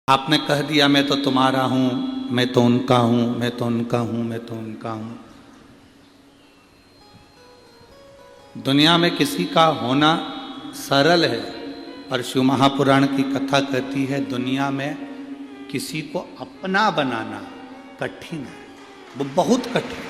आपने कह दिया मैं तो तुम्हारा हूं, मैं तो उनका हूं, मैं तो उनका हूं, मैं तो उनका हूं। दुनिया में किसी का होना सरल है, और शिव महापुराण की कथा कहती है दुनिया में किसी को अपना बनाना कठिन है, वो बहुत कठिन।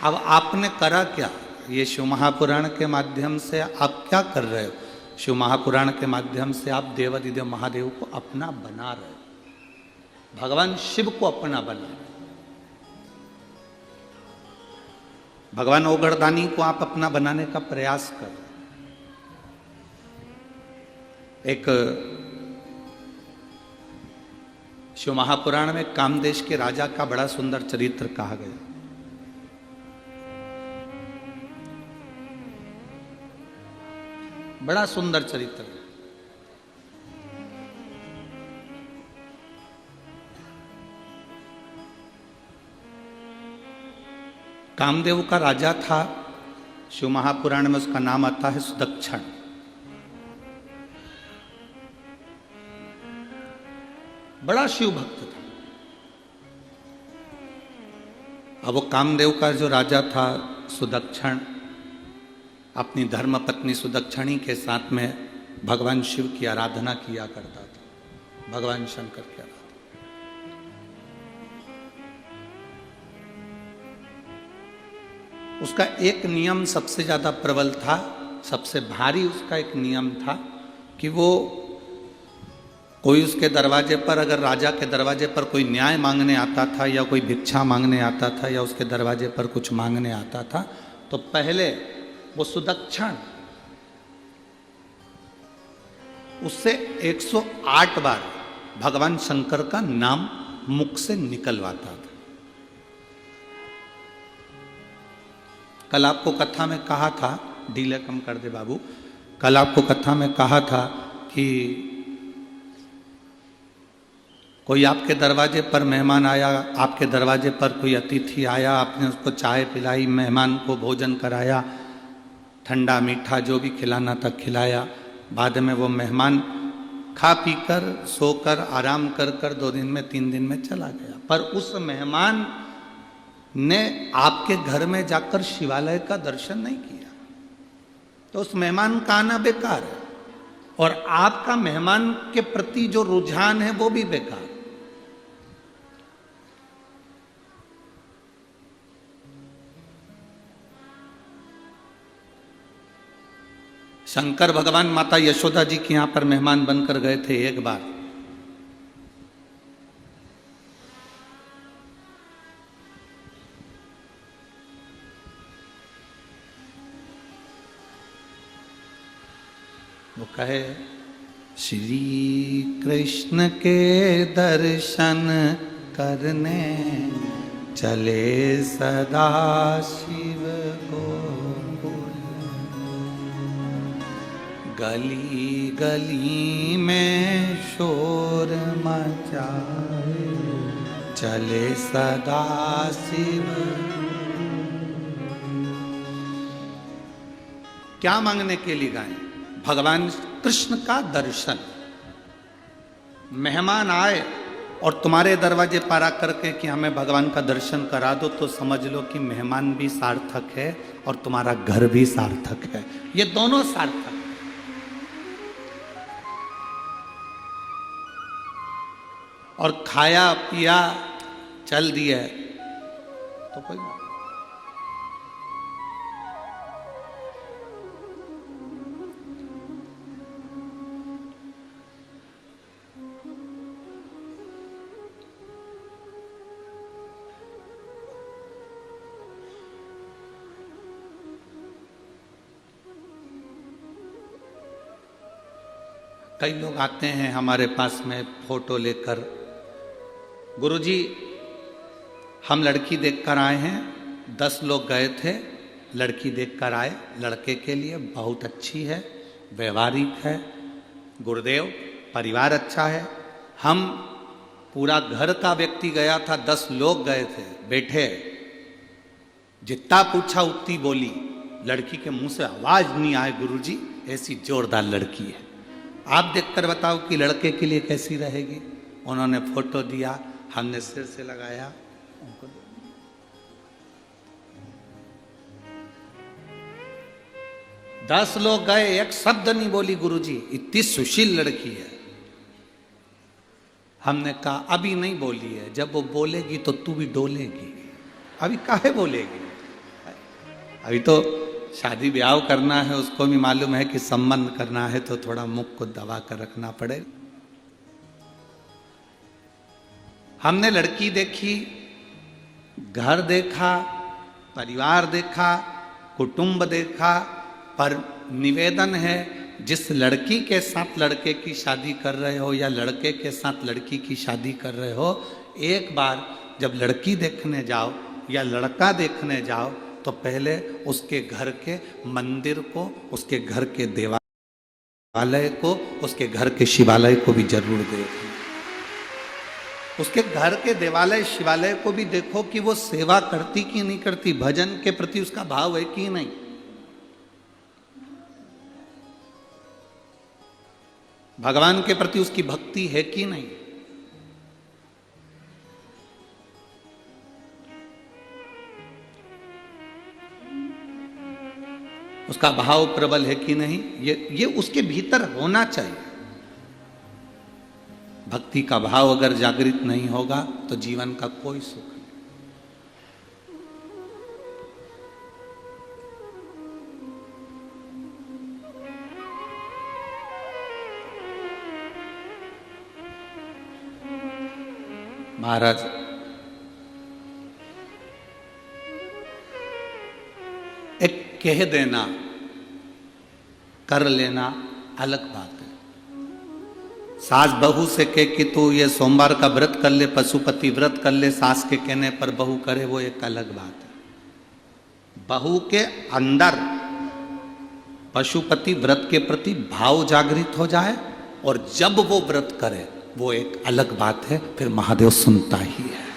अब आपने करा क्या? ये शिव महापुराण के माध्यम से आप क्या कर रहे हो? शिव महापुराण के माध्यम से आप देवादिदेव महादेव को अपना बना रहे हो, भगवान शिव को अपना बना रहे हो। भगवान ओगरदानी को आप अपना बनाने का प्रयास कर रहे हो। एक शिव महापुराण में कामदेश के राजा का बड़ा सुंदर चरित्र कहा गया। बड़ा सुंदर चरित्र है। कामदेव का राजा था, शिव महापुराण में उसका नाम आता है सुदक्षण। बड़ा शिव भक्त था। अब वो कामदेव का जो राजा था सुदक्षण, अपनी धर्म पत्नी सुदक्षिणी के साथ में भगवान शिव की आराधना किया करता था, भगवान शंकर की आराधना। उसका एक नियम सबसे ज्यादा प्रबल था, सबसे भारी उसका एक नियम था कि वो कोई उसके दरवाजे पर, अगर राजा के दरवाजे पर कोई न्याय मांगने आता था या कोई भिक्षा मांगने आता था या उसके दरवाजे पर कुछ मांगने आता था, तो पहले वो सुदक्षण उससे 108 बार भगवान शंकर का नाम मुख से निकलवाता था। कल आपको कथा में कहा था, डीले कम कर दे बाबू, कल आपको कथा में कहा था कि कोई आपके दरवाजे पर मेहमान आया, आपके दरवाजे पर कोई अतिथि आया, आपने उसको चाय पिलाई, मेहमान को भोजन कराया, ठंडा मीठा जो भी खिलाना था खिलाया। बाद में वो मेहमान खा पी कर सोकर आराम कर कर 2 दिन में 3 दिन में चला गया, पर उस मेहमान ने आपके घर में जाकर शिवालय का दर्शन नहीं किया, तो उस मेहमान का आना बेकार है, और आपका मेहमान के प्रति जो रुझान है वो भी बेकार। शंकर भगवान माता यशोदा जी के यहां पर मेहमान बनकर गए थे एक बार। वो कहे श्री कृष्ण के दर्शन करने चले सदा शिव को, गली गली में शोर मचाए चले सदा शिव। क्या मांगने के लिए गाएं? भगवान कृष्ण का दर्शन। मेहमान आए और तुम्हारे दरवाजे पर आकर के कि हमें भगवान का दर्शन करा दो, तो समझ लो कि मेहमान भी सार्थक है और तुम्हारा घर भी सार्थक है, ये दोनों सार्थक। और खाया पिया चल दिया तो कोई बात। कई लोग आते हैं हमारे पास में फोटो लेकर, गुरुजी हम लड़की देखकर आए हैं, 10 लोग गए थे, लड़की देखकर आए, लड़के के लिए बहुत अच्छी है, व्यवहारिक है, गुरुदेव परिवार अच्छा है। हम पूरा घर का व्यक्ति गया था, 10 लोग गए थे, बैठे, जितना पूछा उतनी बोली, लड़की के मुंह से आवाज नहीं आए गुरुजी, ऐसी जोरदार लड़की है। आप देखकर बताओ कि लड़के के लिए कैसी रहेगी। उन्होंने फोटो दिया, हमने सिर से लगाया, उनको 10 लोग गए, एक शब्द नहीं बोली गुरुजी, इतनी सुशील लड़की है। हमने कहा अभी नहीं बोली है, जब वो बोलेगी तो तू भी डोलेगी, अभी काहे बोलेगी। अभी तो शादी ब्याह करना है, उसको भी मालूम है कि संबंध करना है तो थोड़ा मुख को दबा कर रखना पड़ेगा। हमने लड़की देखी, घर देखा, परिवार देखा, कुटुंब देखा, पर निवेदन है जिस लड़की के साथ लड़के की शादी कर रहे हो या लड़के के साथ लड़की की शादी कर रहे हो, एक बार जब लड़की देखने जाओ या लड़का देखने जाओ तो पहले उसके घर के मंदिर को, उसके घर के देवालय को, उसके घर के शिवालय को भी जरूर देखो। उसके घर के देवालय शिवालय को भी देखो कि वो सेवा करती कि नहीं करती, भजन के प्रति उसका भाव है कि नहीं। भगवान के प्रति उसकी भक्ति है कि नहीं। उसका भाव प्रबल है कि नहीं, ये उसके भीतर होना चाहिए। भक्ति का भाव अगर जागृत नहीं होगा तो जीवन का कोई सुख नहीं। महाराज एक कह देना, कर लेना अलग बात है। सास बहू से कह कि तू ये सोमवार का व्रत कर ले, पशुपति व्रत कर ले, सास के कहने पर बहू करे, वो एक अलग बात है। बहू के अंदर पशुपति व्रत के प्रति भाव जागृत हो जाए और जब वो व्रत करे वो एक अलग बात है, फिर महादेव सुनता ही है।